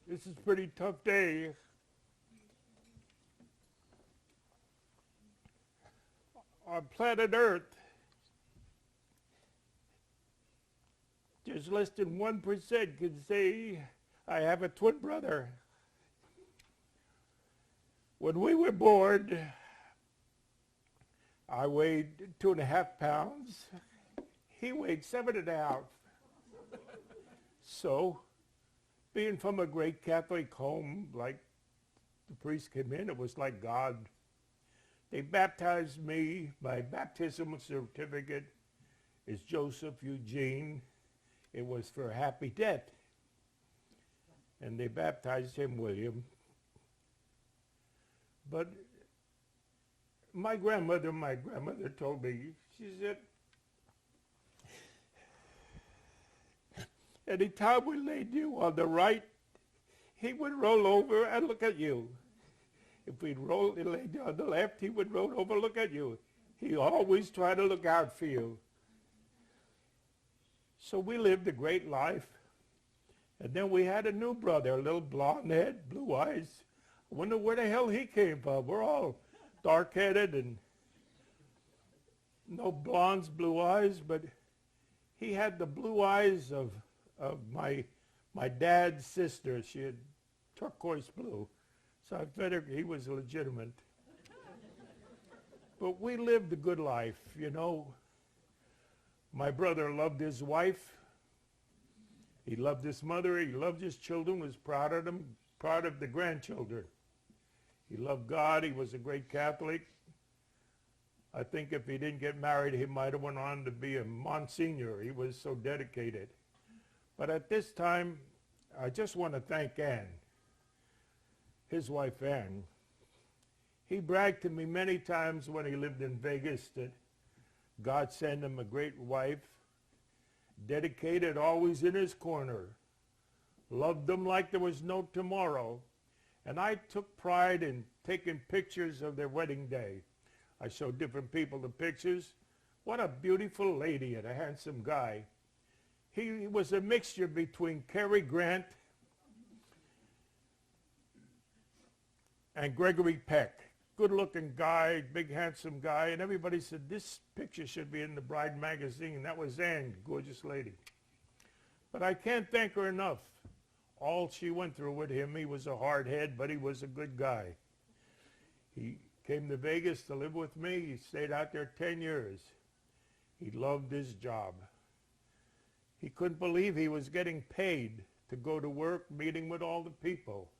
This is a pretty tough day. On planet Earth, just less than 1% can say, I have a twin brother. When we were born, I weighed 2.5 pounds. He weighed 7.5. So, being from a great Catholic home, like the priest came in, it was like God. They baptized me. My baptismal certificate is Joseph Eugene. It was for happy death. And they baptized him William. But my grandmother told me, she said, anytime we laid you on the right, he would roll over and look at you. If we'd laid you on the left, he would roll over and look at you. He always tried to look out for you. So we lived a great life. And then we had a new brother, a little blonde head, blue eyes. I wonder where the hell he came from. We're all dark-headed and no blondes, blue eyes, but he had the blue eyes of my dad's sister. She had turquoise blue. So I figured he was legitimate. But we lived a good life, you know. My brother loved his wife. He loved his mother. He loved his children, was proud of them, proud of the grandchildren. He loved God. He was a great Catholic. I think if he didn't get married, he might have went on to be a Monsignor. He was so dedicated. But at this time, I just want to thank Ann, his wife Ann. He bragged to me many times when he lived in Vegas that God sent him a great wife, dedicated, always in his corner, loved them like there was no tomorrow. And I took pride in taking pictures of their wedding day. I showed different people the pictures. What a beautiful lady and a handsome guy. He was a mixture between Cary Grant and Gregory Peck. Good-looking guy, big, handsome guy, and everybody said, this picture should be in the Bride magazine. That was Ann, gorgeous lady. But I can't thank her enough. All she went through with him, he was a hard head, but he was a good guy. He came to Vegas to live with me. He stayed out there 10 years. He loved his job. He couldn't believe he was getting paid to go to work, meeting with all the people.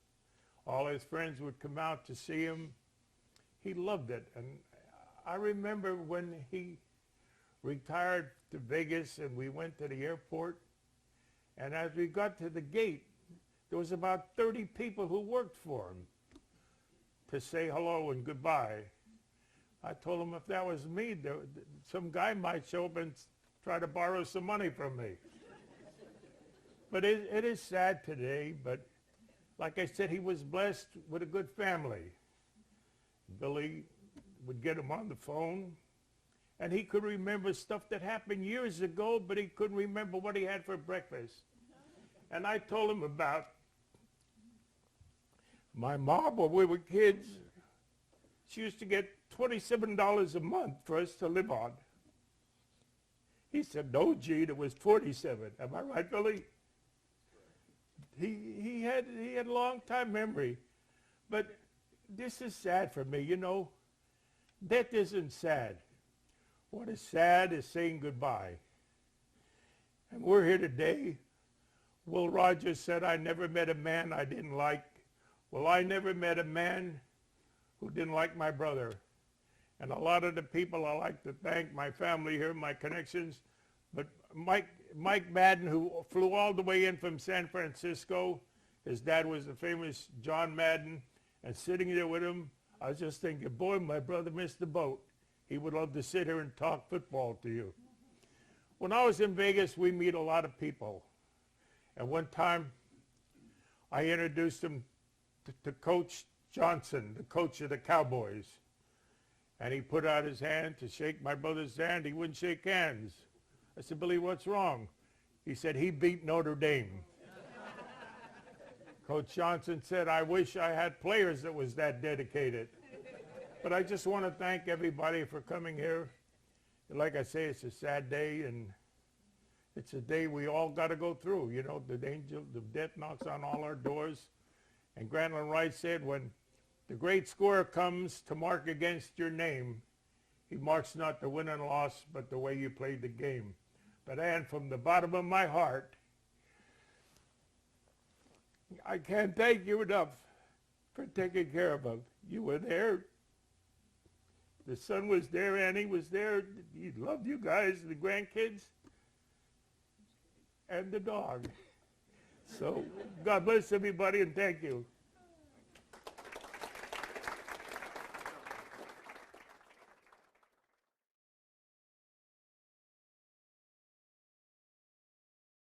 All his friends would come out to see him. He loved it. And I remember when he retired to Vegas and we went to the airport, and as we got to the gate, there was about 30 people who worked for him to say hello and goodbye. I told him if that was me, some guy might show up and try to borrow some money from me. But it is sad today, but like I said, he was blessed with a good family. Billy would get him on the phone, and he could remember stuff that happened years ago, but he couldn't remember what he had for breakfast. And I told him about my mom when we were kids. She used to get $27 a month for us to live on. He said, no, Gene, it was 47. Am I right, Billy? He had a long time memory. But this is sad for me, you know. Death isn't sad. What is sad is saying goodbye. And we're here today. Will Rogers said, I never met a man I didn't like. Well, I never met a man who didn't like my brother. And a lot of the people I like to thank, my family here, my connections, but Mike Madden, who flew all the way in from San Francisco. His dad was the famous John Madden. And sitting there with him, I was just thinking, boy, my brother missed the boat. He would love to sit here and talk football to you. When I was in Vegas, we meet a lot of people. And one time, I introduced him to Coach Johnson, the coach of the Cowboys. And he put out his hand to shake my brother's hand. He wouldn't shake hands. I said, Billy, what's wrong? He said, he beat Notre Dame. Coach Johnson said, I wish I had players that was that dedicated. But I just want to thank everybody for coming here. Like I say, it's a sad day, and it's a day we all got to go through. You know, the angel of death knocks on all our doors. And Grantland Wright said, when the great scorer comes to mark against your name, he marks not the win and loss, but the way you played the game. But Ann, from the bottom of my heart, I can't thank you enough for taking care of him. You were there. The son was there, Annie was there. He loved you guys, the grandkids, and the dog. So God bless everybody, and thank you.